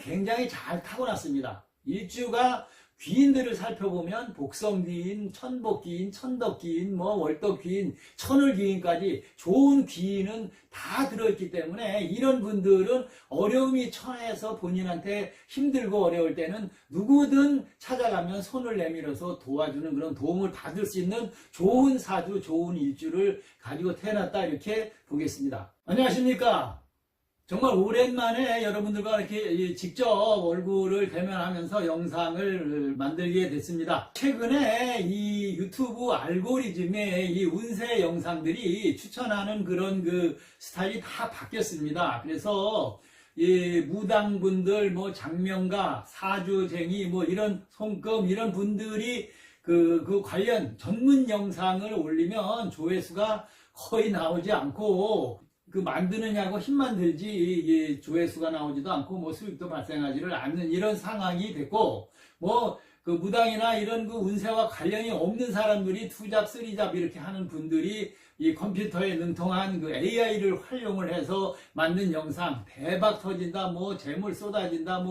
굉장히 잘 타고났습니다. 일주가 귀인들을 살펴보면 복성귀인, 천복귀인, 천덕귀인, 월덕귀인, 천을귀인까지 좋은 귀인은 다 들어있기 때문에 이런 분들은 어려움이 처해서 본인한테 힘들고 어려울 때는 누구든 찾아가면 손을 내밀어서 도와주는 그런 도움을 받을 수 있는 좋은 사주, 좋은 일주를 가지고 태어났다 이렇게 보겠습니다. 안녕하십니까? 정말 오랜만에 여러분들과 이렇게 직접 얼굴을 대면하면서 영상을 만들게 됐습니다. 최근에 이 유튜브 알고리즘에 이 운세 영상들이 추천하는 그런 그 스타일이 다 바뀌었습니다. 그래서 이 무당분들, 장명가, 사주쟁이, 이런 손금, 이런 분들이 그 관련 전문 영상을 올리면 조회수가 거의 나오지 않고 만드느냐고 힘만 들지 조회수가 나오지도 않고 수익도 발생하지를 않는 이런 상황이 됐고 그 무당이나 이런 그 운세와 관련이 없는 사람들이 투잡, 쓰리잡 이렇게 하는 분들이 이 컴퓨터에 능통한 그 AI를 활용을 해서 만든 영상 대박 터진다, 재물 쏟아진다,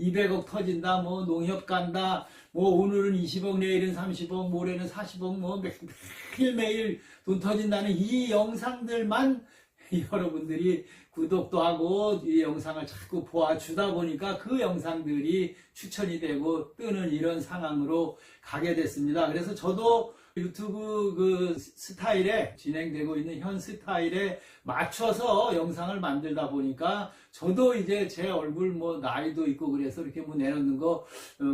200억 터진다, 농협 간다, 오늘은 20억, 내일은 30억, 모레는 40억, 매일매일 돈 터진다는 이 영상들만 여러분들이 구독도 하고 이 영상을 자꾸 보아주다 보니까 그 영상들이 추천이 되고 뜨는 이런 상황으로 가게 됐습니다. 그래서 저도 유튜브 그 스타일에 진행되고 있는 현 스타일에 맞춰서 영상을 만들다 보니까 저도 이제 제 얼굴 나이도 있고 그래서 이렇게 내놓는 거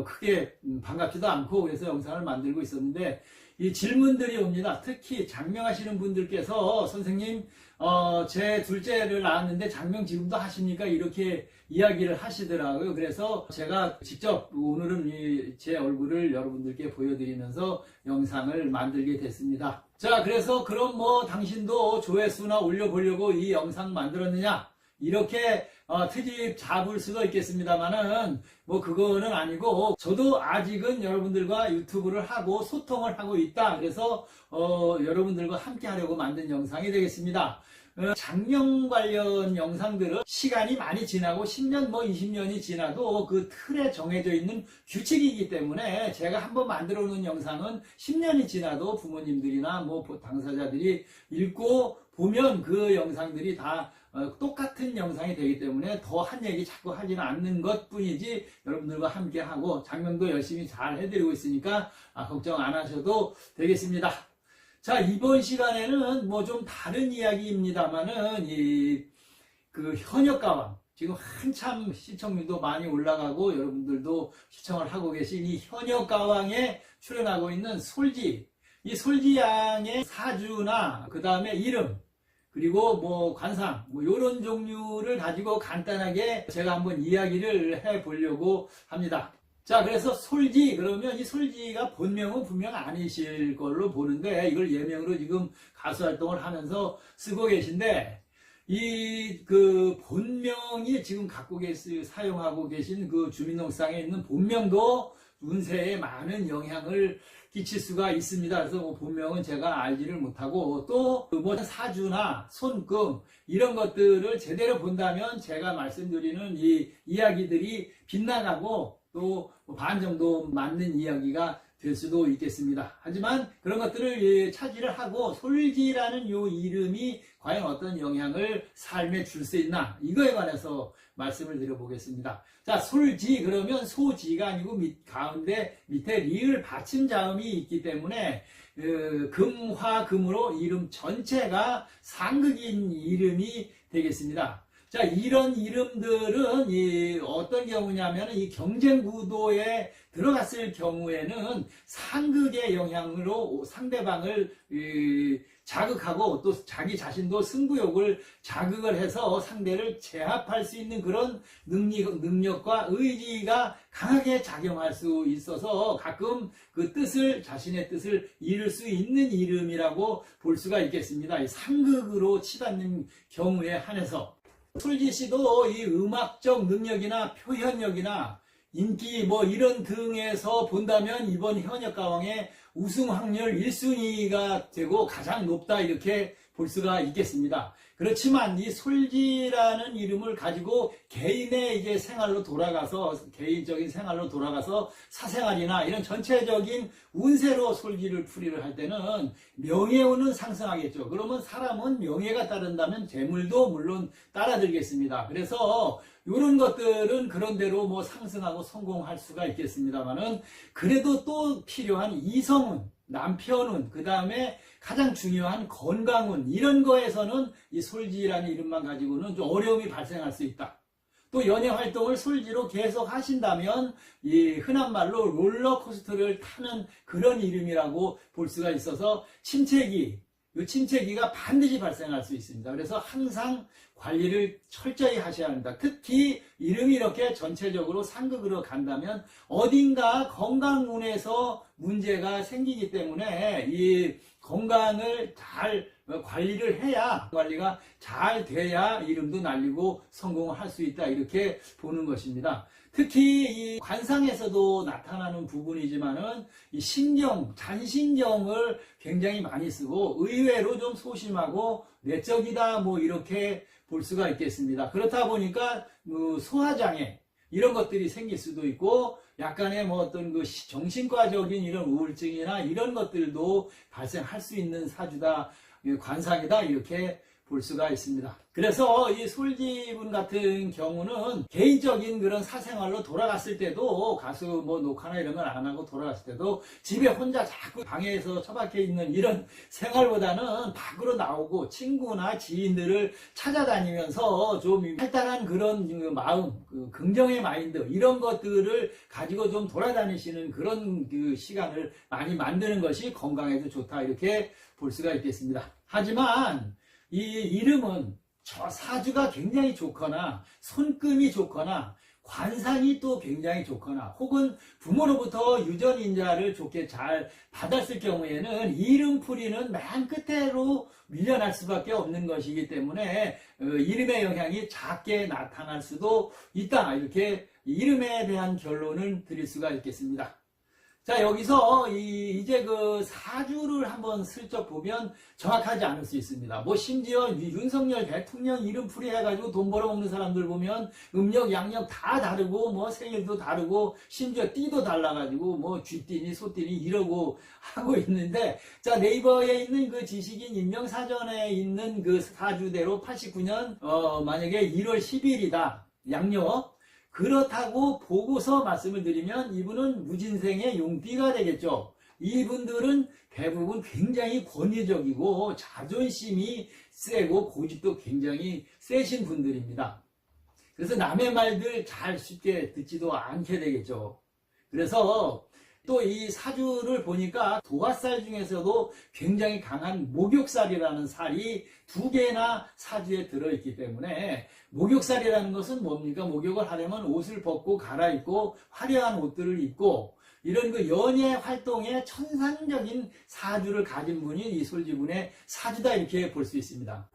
크게 반갑지도 않고 그래서 영상을 만들고 있었는데 이 질문들이 옵니다. 특히 장명하시는 분들께서 선생님 제 둘째를 낳았는데 장명 지금도 하십니까? 이렇게 이야기를 하시더라고요. 그래서 제가 직접 오늘은 제 얼굴을 여러분들께 보여드리면서 영상을 만들게 됐습니다. 자, 그래서 그럼 당신도 조회수나 올려보려고 이 영상 만들었느냐? 이렇게 트집 잡을 수도 있겠습니다만은 그거는 아니고 저도 아직은 여러분들과 유튜브를 하고 소통을 하고 있다. 그래서 여러분들과 함께 하려고 만든 영상이 되겠습니다. 장명 관련 영상들은 시간이 많이 지나고 10년 20년이 지나도 그 틀에 정해져 있는 규칙이기 때문에 제가 한번 만들어 놓은 영상은 10년이 지나도 부모님들이나 당사자들이 읽고 보면 그 영상들이 다 똑같은 영상이 되기 때문에 더 한 얘기 자꾸 하지는 않는 것 뿐이지 여러분들과 함께 하고 장명도 열심히 잘 해드리고 있으니까 걱정 안 하셔도 되겠습니다. 자, 이번 시간에는 좀 다른 이야기입니다만은 그 현역가왕 지금 한참 시청률도 많이 올라가고 여러분들도 시청을 하고 계신 이 현역가왕에 출연하고 있는 솔지, 이 솔지양의 사주나 그 다음에 이름 그리고 관상 이런 종류를 가지고 간단하게 제가 한번 이야기를 해 보려고 합니다. 자, 그래서 솔지 그러면 이 솔지가 본명은 분명 아니실 걸로 보는데 이걸 예명으로 지금 가수 활동을 하면서 쓰고 계신데 이 그 본명이 지금 사용하고 계신 그 주민등록상에 있는 본명도 운세에 많은 영향을 끼칠 수가 있습니다. 그래서 본명은 제가 알지를 못하고 또 사주나 손금 이런 것들을 제대로 본다면 제가 말씀드리는 이 이야기들이 빗나가고 또 반 정도 맞는 이야기가 될 수도 있겠습니다. 하지만 그런 것들을 차지를 하고 솔지라는 요 이름이 과연 어떤 영향을 삶에 줄 수 있나 이거에 관해서 말씀을 드려보겠습니다. 자, 솔지 그러면 소지가 아니고 가운데 밑에 리을 받침 자음이 있기 때문에 금화금으로 이름 전체가 상극인 이름이 되겠습니다. 자, 이런 이름들은 어떤 경우냐면 이 경쟁 구도에 들어갔을 경우에는 상극의 영향으로 상대방을 자극하고 또 자기 자신도 승부욕을 자극을 해서 상대를 제압할 수 있는 그런 능력과 의지가 강하게 작용할 수 있어서 가끔 그 자신의 뜻을 이룰 수 있는 이름이라고 볼 수가 있겠습니다. 이 상극으로 치닫는 경우에 한해서 솔지 씨도 이 음악적 능력이나 표현력이나 인기 이런 등에서 본다면 이번 현역가왕의 우승 확률 1순위가 되고 가장 높다 이렇게 볼 수가 있겠습니다. 그렇지만 이 솔지라는 이름을 가지고 개인의 이제 생활로 돌아가서, 개인적인 생활로 돌아가서 사생활이나 이런 전체적인 운세로 솔지를 풀이를 할 때는 명예운은 상승하겠죠. 그러면 사람은 명예가 따른다면 재물도 물론 따라들겠습니다. 그래서 이런 것들은 그런대로 뭐 상승하고 성공할 수가 있겠습니다만은, 그래도 또 필요한 이성운, 남편운, 그 다음에 가장 중요한 건강운, 이런 거에서는 이 솔지라는 이름만 가지고는 좀 어려움이 발생할 수 있다. 또 연애 활동을 솔지로 계속 하신다면 이 흔한 말로 롤러코스터를 타는 그런 이름이라고 볼 수가 있어서 침체기, 이 침체기가 반드시 발생할 수 있습니다. 그래서 항상 관리를 철저히 하셔야 합니다. 특히 이름이 이렇게 전체적으로 상극으로 간다면 어딘가 건강운에서 문제가 생기기 때문에 이 건강을 잘 관리를 해야, 관리가 잘 돼야 이름도 날리고 성공을 할 수 있다, 이렇게 보는 것입니다. 특히 이 관상에서도 나타나는 부분이지만은 이 신경, 잔신경을 굉장히 많이 쓰고 의외로 좀 소심하고 내적이다, 뭐 이렇게 볼 수가 있겠습니다. 그렇다 보니까 소화장애 이런 것들이 생길 수도 있고, 약간의 뭐 어떤 그 정신과적인 이런 우울증이나 이런 것들도 발생할 수 있는 사주다, 관상이다, 이렇게 볼 수가 있습니다. 그래서 이 솔지분 같은 경우는 개인적인 그런 사생활로 돌아갔을 때도, 가수 뭐 녹화나 이런 걸 안 하고 돌아갔을 때도 집에 혼자 자꾸 방에서 처박혀 있는 이런 생활보다는 밖으로 나오고 친구나 지인들을 찾아다니면서 좀 활달한 그런 마음, 긍정의 마인드, 이런 것들을 가지고 좀 돌아다니시는 그런 그 시간을 많이 만드는 것이 건강에도 좋다, 이렇게 볼 수가 있겠습니다. 하지만 이 이름은 저 사주가 굉장히 좋거나 손금이 좋거나 관상이 또 굉장히 좋거나 혹은 부모로부터 유전인자를 좋게 잘 받았을 경우에는 이름풀이는 맨 끝으로 밀려날 수밖에 없는 것이기 때문에 이름의 영향이 작게 나타날 수도 있다, 이렇게 이름에 대한 결론을 드릴 수가 있겠습니다. 자, 여기서 이제 그 사주를 한번 슬쩍 보면 정확하지 않을 수 있습니다. 뭐 심지어 윤석열 대통령 이름풀이 해가지고 돈 벌어먹는 사람들 보면 음력 양력 다 다르고 뭐 생일도 다르고 심지어 띠도 달라가지고 뭐 쥐띠니 소띠니 이러고 하고 있는데, 자, 네이버에 있는 그 지식인 인명사전에 있는 그 사주대로 89년 만약에 1월 10일이다 양력, 그렇다고 보고서 말씀을 드리면 이분은 무진생의 용띠가 되겠죠. 이분들은 대부분 굉장히 권위적이고 자존심이 세고 고집도 굉장히 세신 분들입니다. 그래서 남의 말들 잘 쉽게 듣지도 않게 되겠죠. 그래서 또 이 사주를 보니까 도화살 중에서도 굉장히 강한 목욕살이라는 살이 2개나 사주에 들어있기 때문에, 목욕살이라는 것은 뭡니까? 목욕을 하려면 옷을 벗고 갈아입고 화려한 옷들을 입고 이런 그 연예 활동에 천상적인 사주를 가진 분이 이 솔지분의 사주다, 이렇게 볼 수 있습니다.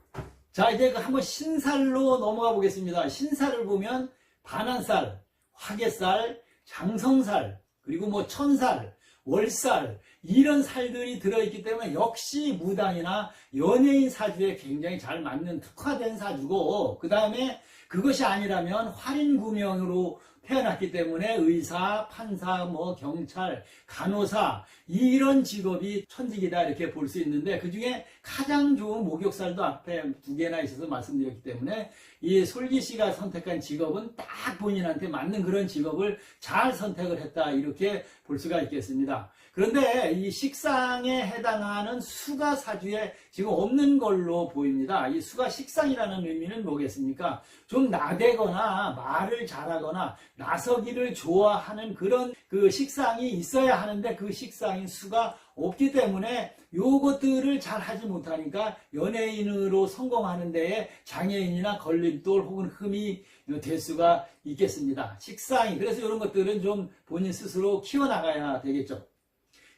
자, 이제 한번 신살로 넘어가 보겠습니다. 신살을 보면 반한살, 화개살, 장성살, 그리고 뭐 천살, 월살, 이런 살들이 들어있기 때문에 역시 무당이나 연예인 사주에 굉장히 잘 맞는 특화된 사주고, 그 다음에 그것이 아니라면 활인구명으로 태어났기 때문에 의사, 판사, 뭐 경찰, 간호사, 이런 직업이 천직이다, 이렇게 볼 수 있는데, 그 중에 가장 좋은 목욕살도 앞에 2개나 있어서 말씀드렸기 때문에 이 솔기 씨가 선택한 직업은 딱 본인한테 맞는 그런 직업을 잘 선택을 했다, 이렇게 볼 수가 있겠습니다. 그런데 이 식상에 해당하는 수가 사주에 지금 없는 걸로 보입니다. 이 수가 식상이라는 의미는 뭐겠습니까? 좀 나대거나 말을 잘하거나 나서기를 좋아하는 그런 그 식상이 있어야 하는데, 그 식상인 수가 없기 때문에 요것들을 잘 하지 못하니까 연예인으로 성공하는 데에 장애인이나 걸림돌 혹은 흠이 될 수가 있겠습니다. 식상이. 그래서 이런 것들은 좀 본인 스스로 키워나가야 되겠죠.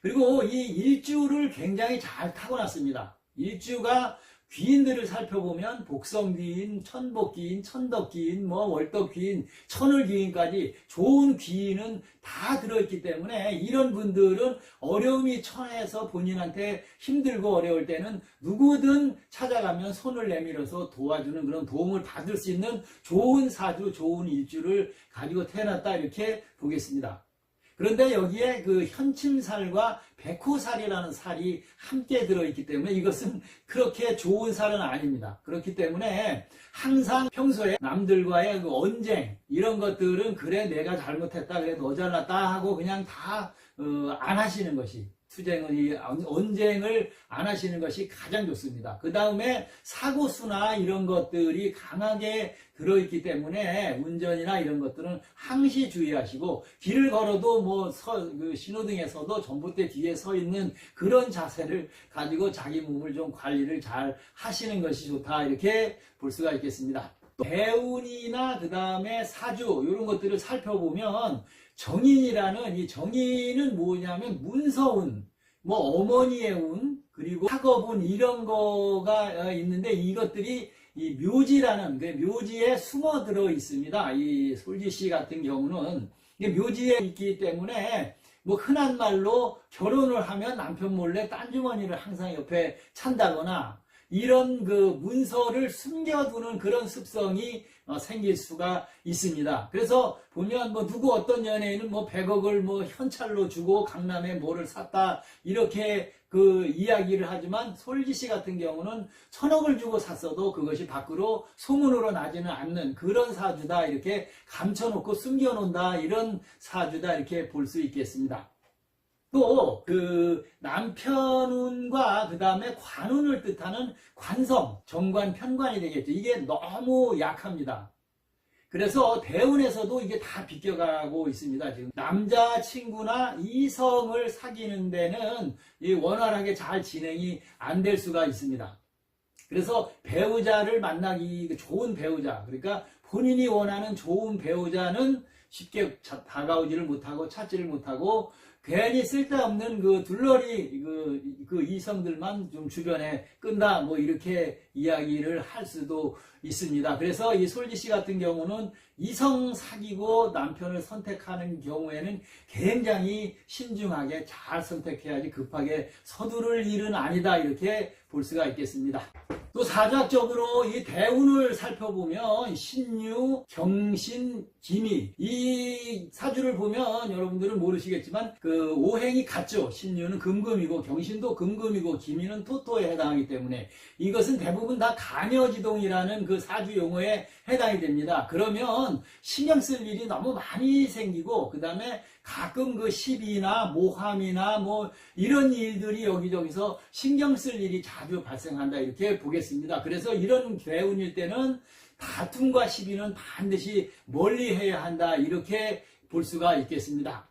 그리고 이 일주를 굉장히 잘 타고났습니다. 일주가 귀인들을 살펴보면 복성귀인, 천복귀인, 천덕귀인, 뭐 월덕귀인, 천을귀인까지 좋은 귀인은 다 들어있기 때문에 이런 분들은 어려움이 처해서 본인한테 힘들고 어려울 때는 누구든 찾아가면 손을 내밀어서 도와주는 그런 도움을 받을 수 있는 좋은 사주, 좋은 일주를 가지고 태어났다 이렇게 보겠습니다. 그런데 여기에 그 현침살과 백호살이라는 살이 함께 들어있기 때문에 이것은 그렇게 좋은 살은 아닙니다. 그렇기 때문에 항상 평소에 남들과의 그 언쟁 이런 것들은 그래 내가 잘못했다 그래 너 잘났다 하고 그냥 다 안 하시는 것이 언쟁을 안 하시는 것이 가장 좋습니다. 그 다음에 사고수나 이런 것들이 강하게 들어있기 때문에 운전이나 이런 것들은 항시 주의하시고 길을 걸어도 뭐 신호등에서도 전봇대 뒤에 서 있는 그런 자세를 가지고 자기 몸을 좀 관리를 잘 하시는 것이 좋다 이렇게 볼 수가 있겠습니다. 대운이나 그 다음에 사주 이런 것들을 살펴보면 정인이라는 이 정인은 뭐냐면 문서운, 뭐 어머니의 운, 그리고 학업운 이런 거가 있는데 이것들이 이 묘지라는 그 묘지에 숨어 들어 있습니다. 이 솔지씨 같은 경우는 묘지에 있기 때문에 뭐 흔한 말로 결혼을 하면 남편 몰래 딴주머니를 항상 옆에 찬다거나 이런 그 문서를 숨겨두는 그런 습성이 생길 수가 있습니다. 그래서 보면 뭐 누구 어떤 연예인은 뭐 100억을 뭐 현찰로 주고 강남에 뭐를 샀다 이렇게 그 이야기를 하지만 솔지씨 같은 경우는 1000억을 주고 샀어도 그것이 밖으로 소문으로 나지는 않는 그런 사주다 이렇게 감춰놓고 숨겨놓는다 이런 사주다 이렇게 볼 수 있겠습니다. 또 그 남편운과 그 다음에 관운을 뜻하는 관성, 정관, 편관이 되겠죠. 이게 너무 약합니다. 그래서 대운에서도 이게 다 비껴가고 있습니다. 지금 남자친구나 이성을 사귀는 데는 원활하게 잘 진행이 안 될 수가 있습니다. 그래서 배우자를 만나기 좋은 배우자, 그러니까 본인이 원하는 좋은 배우자는 쉽게 다가오지를 못하고 찾지를 못하고 괜히 쓸데없는 그 둘러리 그 이성들만 좀 주변에 끈다 뭐 이렇게 이야기를 할 수도 있습니다. 그래서 이 솔지씨 같은 경우는 이성 사귀고 남편을 선택하는 경우에는 굉장히 신중하게 잘 선택해야지 급하게 서두를 일은 아니다 이렇게 볼 수가 있겠습니다. 또 사주학적으로 이 대운을 살펴보면 신유, 경신, 기미 이 사주를 보면 여러분들은 모르시겠지만 그 오행이 같죠. 신유는 금금이고 경신도 금금이고 기미는 토토에 해당하기 때문에 이것은 대부분 다 간여지동이라는 그 사주 용어에 해당이 됩니다. 그러면 신경 쓸 일이 너무 많이 생기고 그 다음에 가끔 그 시비나 모함이나 뭐 이런 일들이 여기저기서 신경 쓸 일이 자주 발생한다 이렇게 보겠습니다. 그래서 이런 대운일 때는 다툼과 시비는 반드시 멀리 해야 한다 이렇게 볼 수가 있겠습니다.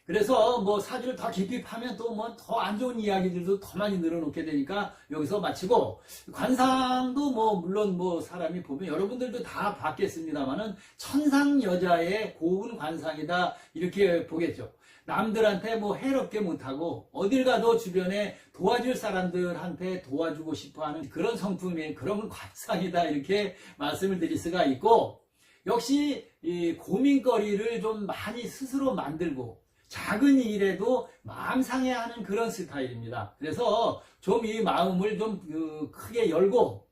그래서 뭐 사주를 더 깊이 파면 또 뭐 더 안 좋은 이야기들도 더 많이 늘어놓게 되니까 여기서 마치고 관상도 뭐 물론 뭐 사람이 보면 여러분들도 다 봤겠습니다만은 천상 여자의 고운 관상이다 이렇게 보겠죠. 남들한테 뭐 해롭게 못하고 어딜 가도 주변에 도와줄 사람들한테 도와주고 싶어하는 그런 성품의 그런 관상이다 이렇게 말씀을 드릴 수가 있고 역시 이 고민거리를 좀 많이 스스로 만들고 작은 일에도 마음 상해하는 그런 스타일입니다. 그래서 좀 이 마음을 좀 크게 열고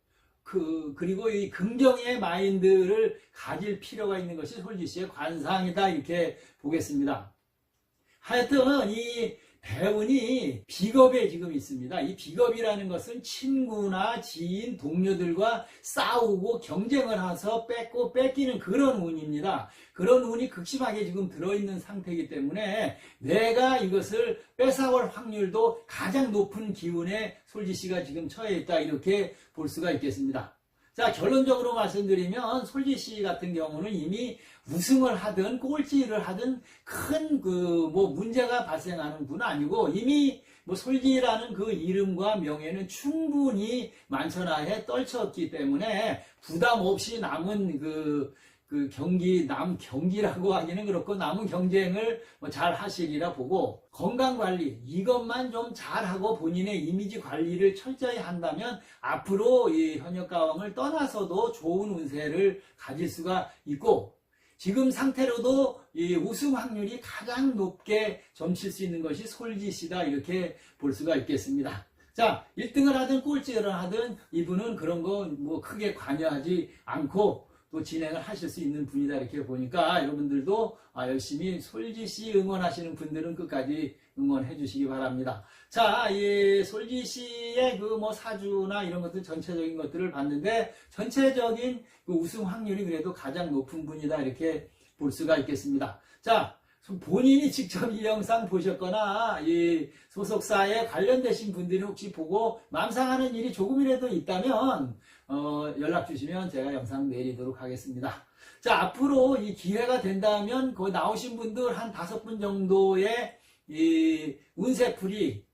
그리고 이 긍정의 마인드를 가질 필요가 있는 것이 솔지씨의 관상이다 이렇게 보겠습니다. 하여튼 이 대운이 비겁에 지금 있습니다. 이 비겁이라는 것은 친구나 지인, 동료들과 싸우고 경쟁을 해서 뺏고 뺏기는 그런 운입니다. 그런 운이 극심하게 지금 들어있는 상태이기 때문에 내가 이것을 뺏어올 확률도 가장 높은 기운에 솔지씨가 지금 처해 있다 이렇게 볼 수가 있겠습니다. 자, 결론적으로 말씀드리면 솔지씨 같은 경우는 이미 우승을 하든 꼴찌를 하든 큰 뭐 문제가 발생하는 분은 아니고 이미 뭐 솔지라는 그 이름과 명예는 충분히 만천하에 떨쳤기 때문에 부담 없이 남은 그 경기, 남 경기라고 하기는 그렇고 남은 경쟁을 잘 하시리라 보고 건강관리 이것만 좀 잘하고 본인의 이미지 관리를 철저히 한다면 앞으로 이 현역가왕을 떠나서도 좋은 운세를 가질 수가 있고 지금 상태로도 이 우승 확률이 가장 높게 점칠 수 있는 것이 솔지시다 이렇게 볼 수가 있겠습니다. 자, 1등을 하든 꼴찌를 하든 이분은 그런 거 뭐 크게 관여하지 않고 또 진행을 하실 수 있는 분이다 이렇게 보니까 여러분들도 열심히 솔지시 응원하시는 분들은 끝까지 응원해 주시기 바랍니다. 자, 이 솔지시의 그 뭐 사주나 이런 것들 전체적인 것들을 봤는데 전체적인 그 우승 확률이 그래도 가장 높은 분이다 이렇게 볼 수가 있겠습니다. 자, 본인이 직접 이 영상 보셨거나 이 소속사에 관련되신 분들이 혹시 보고 맘상하는 일이 조금이라도 있다면 연락 주시면 제가 영상 내리도록 하겠습니다. 자, 앞으로 이 기회가 된다면 거기 나오신 분들 한 5분 정도의 이 운세풀이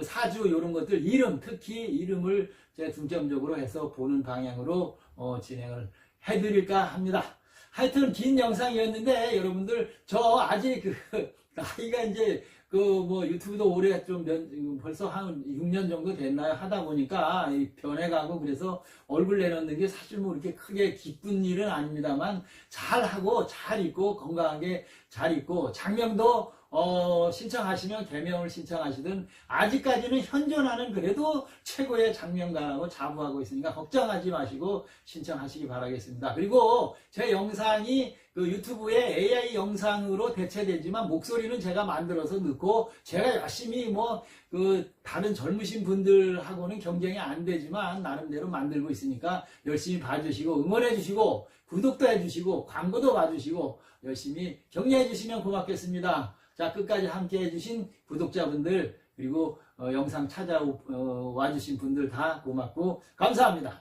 사주 이런 것들 이름 특히 이름을 제가 중점적으로 해서 보는 방향으로 진행을 해드릴까 합니다. 하여튼 긴 영상이었는데 여러분들 저 아직 나이가 이제 뭐 유튜브도 오래 좀 벌써 한 6년 정도 됐나요? 하다 보니까 변해가고 그래서 얼굴 내놓는 게 사실 뭐 이렇게 크게 기쁜 일은 아닙니다만 잘하고 잘 있고 건강하게 잘 있고 장명도 신청하시면 개명을 신청하시든 아직까지는 현존하는 그래도 최고의 장명가하고 자부하고 있으니까 걱정하지 마시고 신청하시기 바라겠습니다. 그리고 제 영상이 그 유튜브에 AI 영상으로 대체되지만 목소리는 제가 만들어서 넣고 제가 열심히 뭐 그 다른 젊으신 분들하고는 경쟁이 안 되지만 나름대로 만들고 있으니까 열심히 봐주시고 응원해 주시고 구독도 해주시고 광고도 봐주시고 열심히 격려해 주시면 고맙겠습니다. 자, 끝까지 함께 해주신 구독자분들 그리고 영상 찾아와 주신 분들 다 고맙고 감사합니다.